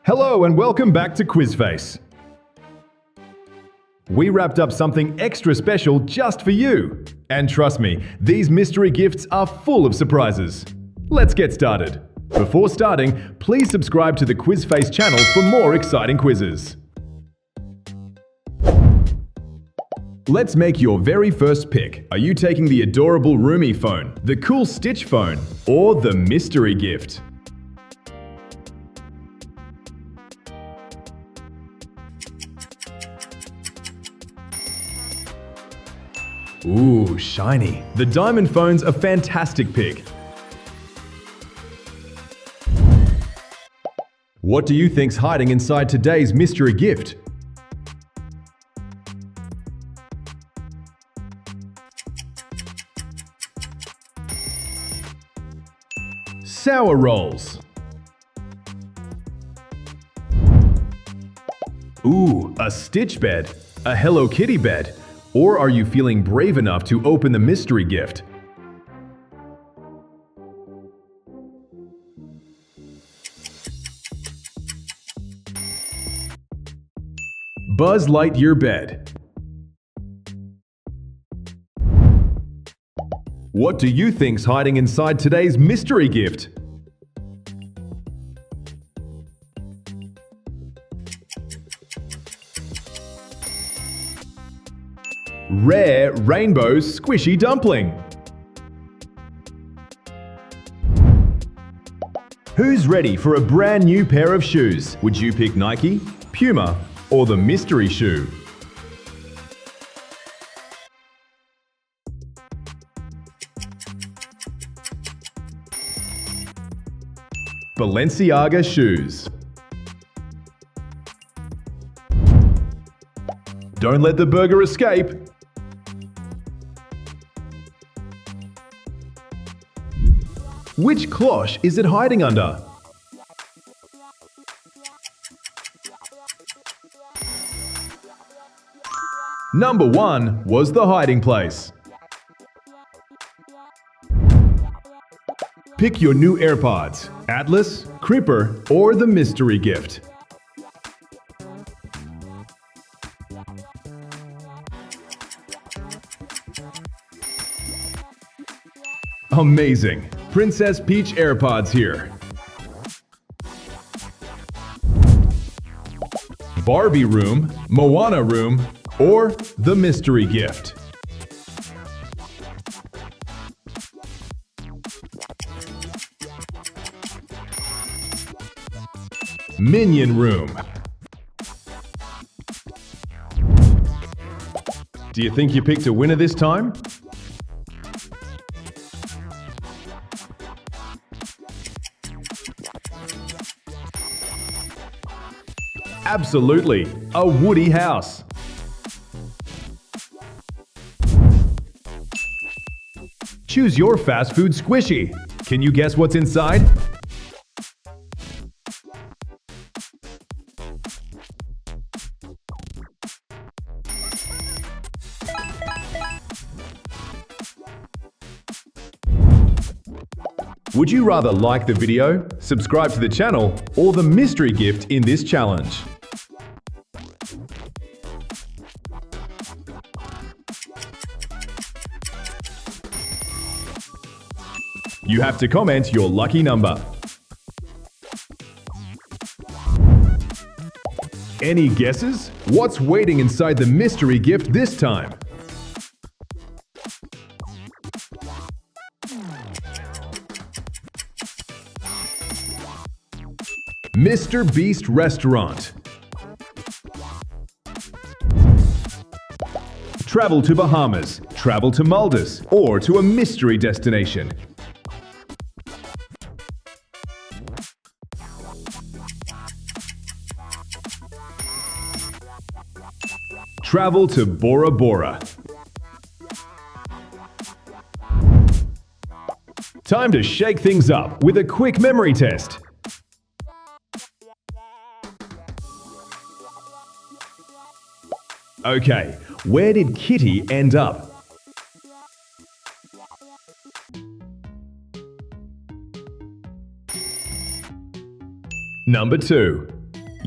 Hello and welcome back to QuizFace. We wrapped up something extra special just for you. And trust me, these mystery gifts are full of surprises. Let's get started. Before starting, please subscribe to the QuizFace channel for more exciting quizzes. Let's make your very first pick. Are you taking the adorable Roomy phone, the cool Stitch phone, or the mystery gift? Ooh, shiny. The diamond phone's a fantastic pick. What do you think's hiding inside today's mystery gift? Sour rolls. Ooh, a Stitch bed, a Hello Kitty bed. Or are you feeling brave enough to open the mystery gift? Buzz Lightyear bed. What do you think's hiding inside today's mystery gift? Rare rainbow squishy dumpling. Who's ready for a brand new pair of shoes? Would you pick Nike, Puma, or the mystery shoe? Balenciaga shoes. Don't let the burger escape. Which cloche is it hiding under? Number 1 was the hiding place. Pick your new AirPods, Atlas, Creeper, or the mystery gift. Amazing! Princess Peach AirPods here. Barbie room, Moana room, or the mystery gift. Minion room. Do you think you picked a winner this time? Absolutely, a Woody house. Choose your fast food squishy. Can you guess what's inside? Would you rather like the video, subscribe to the channel, or the mystery gift in this challenge? You have to comment your lucky number. Any guesses? What's waiting inside the mystery gift this time? Mr. Beast Restaurant. Travel to Bahamas, travel to Maldives, or to a mystery destination. Travel to Bora Bora. Time to shake things up with a quick memory test. Okay, where did Kitty end up? Number 2.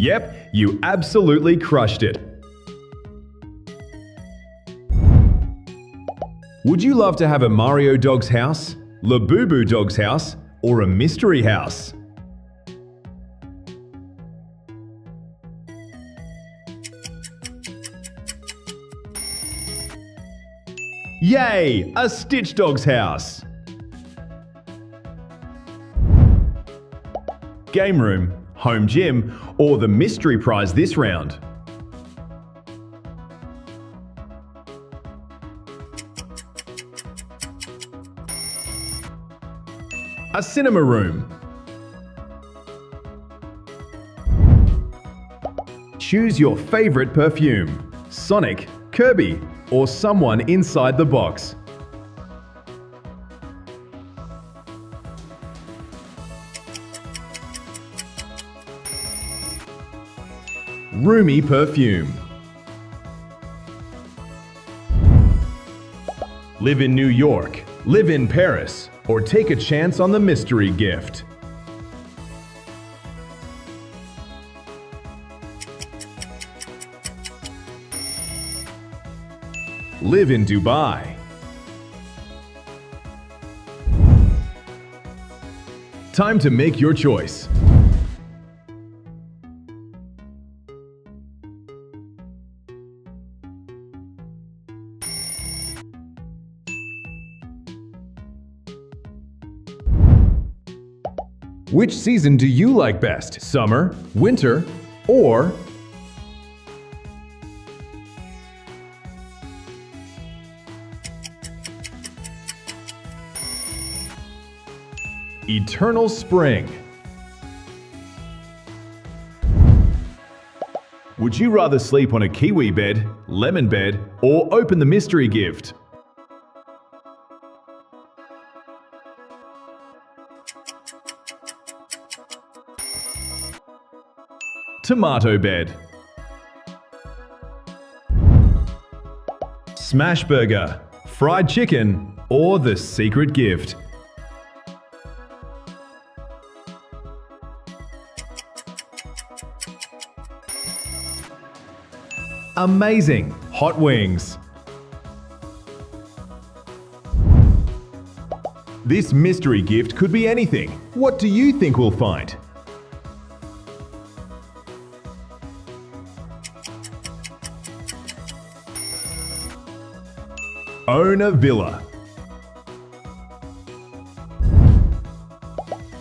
Yep, you absolutely crushed it. Would you love to have a Mario dog's house, Labubu dog's house, or a mystery house? Yay! A Stitch dog's house! Game room, home gym, or the mystery prize this round? A cinema room. Choose your favorite perfume, Sonic, Kirby, or someone inside the box. Roomy perfume. Live in New York, live in Paris, or take a chance on the mystery gift. Live in Dubai. Time to make your choice. Which season do you like best? Summer, winter, or eternal spring? Would you rather sleep on a kiwi bed, lemon bed, or open the mystery gift? Tomato bed. Smash burger, fried chicken, or the secret gift? Amazing! Hot wings. This mystery gift could be anything. What do you think we'll find? Own a villa.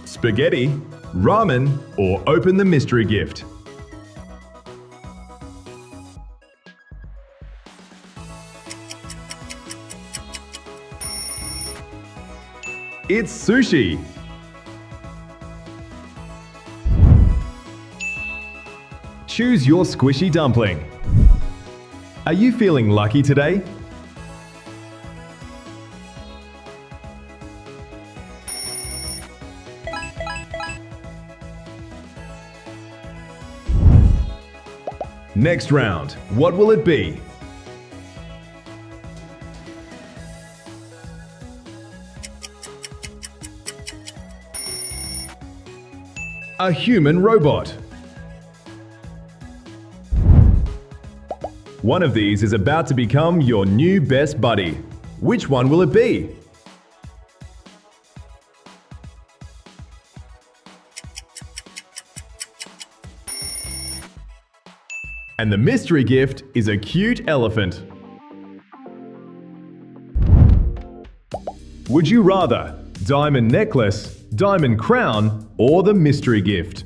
Spaghetti, ramen, or open the mystery gift? It's sushi. Choose your squishy dumpling. Are you feeling lucky today? Next round, what will it be? A human robot. One of these is about to become your new best buddy. Which one will it be? And the mystery gift is a cute elephant. Would you rather diamond necklace, diamond crown, or the mystery gift?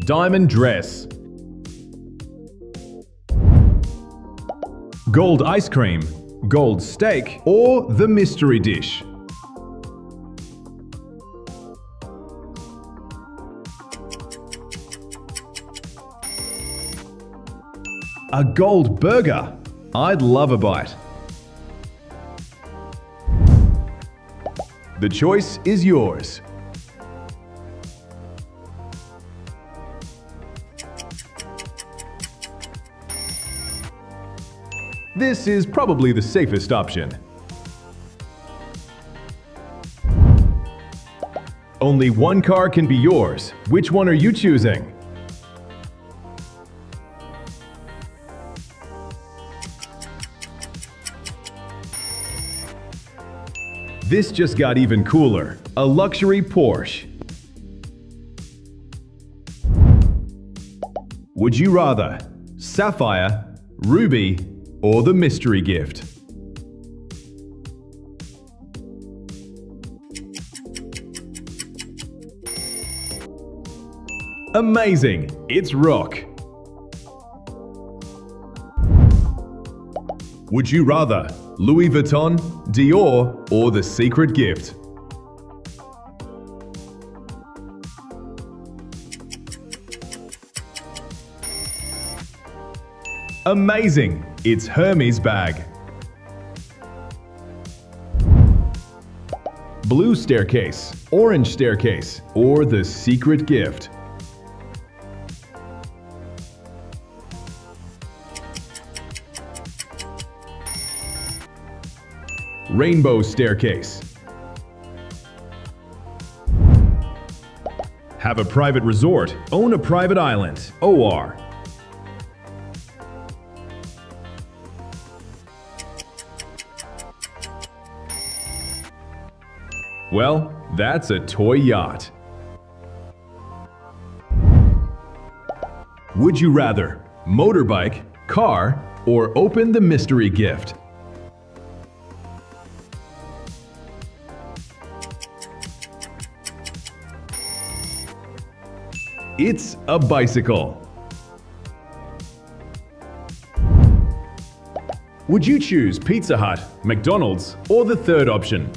Diamond dress. Gold ice cream, gold steak, or the mystery dish? A gold burger. I'd love a bite. The choice is yours. This is probably the safest option. Only one car can be yours. Which one are you choosing? This just got even cooler. A luxury Porsche. Would you rather sapphire, ruby, or the mystery gift? Amazing! It's rock. Would you rather Louis Vuitton, Dior, or the secret gift? Amazing! It's Hermes bag. Blue staircase, orange staircase, or the secret gift? Rainbow staircase. Have a private resort, own a private island, OR. Well, that's a toy yacht. Would you rather motorbike, car, or open the mystery gift? It's a bicycle. Would you choose Pizza Hut, McDonald's, or the third option?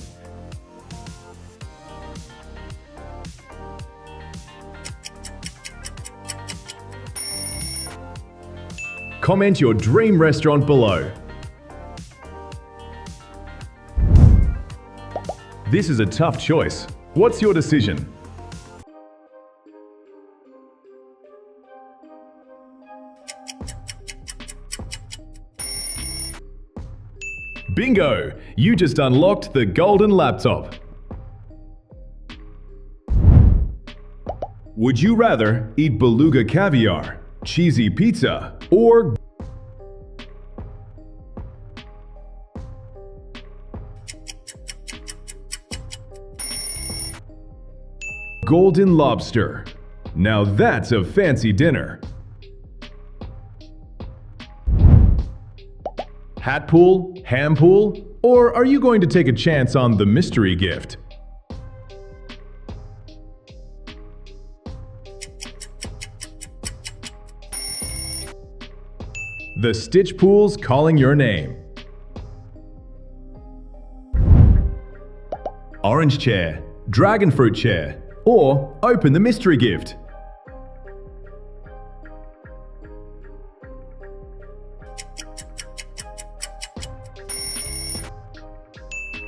Comment your dream restaurant below. This is a tough choice. What's your decision? Bingo! You just unlocked the golden laptop. Would you rather eat beluga caviar, cheesy pizza, or golden lobster? Now that's a fancy dinner. Hat pool, ham pool, or are you going to take a chance on the mystery gift? The Stitch Pool's calling your name. Orange chair, dragon fruit chair, or open the mystery gift.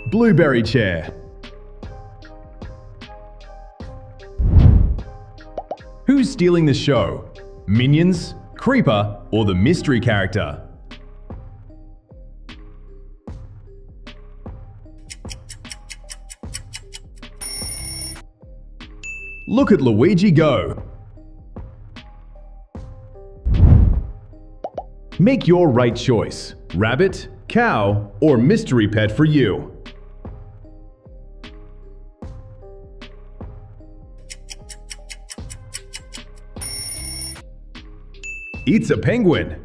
Blueberry chair. Who's stealing the show? Minions, Creeper, or the mystery character? Look at Luigi go! Make your right choice. Rabbit, cow, or mystery pet for you. It's a penguin.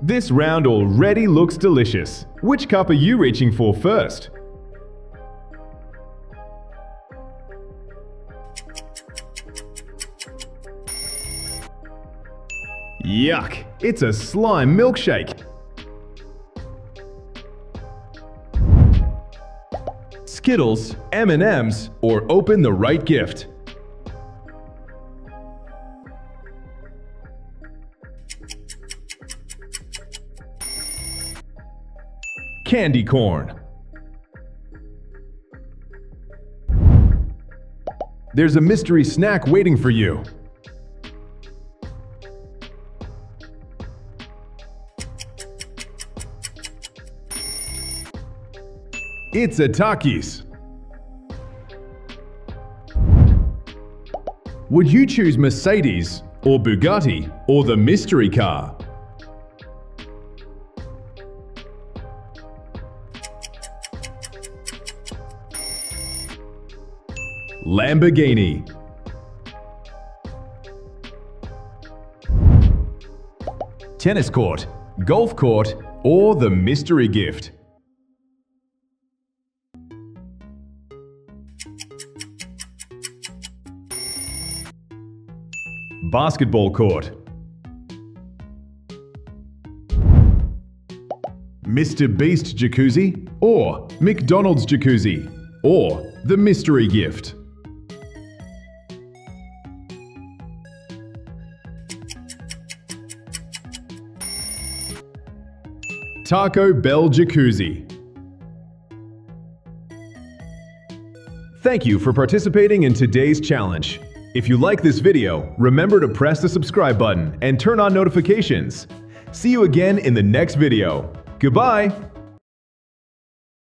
This round already looks delicious. Which cup are you reaching for first? Yuck! It's a slime milkshake! Skittles, M&Ms, or open the right gift. Candy corn. there's a mystery snack waiting for you. It's a Takis. Would you choose Mercedes or Bugatti or the mystery car? Lamborghini. Tennis court, golf court, or the mystery gift? Basketball court. Mr. Beast jacuzzi or McDonald's jacuzzi or the mystery gift? Taco Bell jacuzzi. Thank you for participating in today's challenge. If you like this video, remember to press the subscribe button and turn on notifications. See you again in the next video. Goodbye!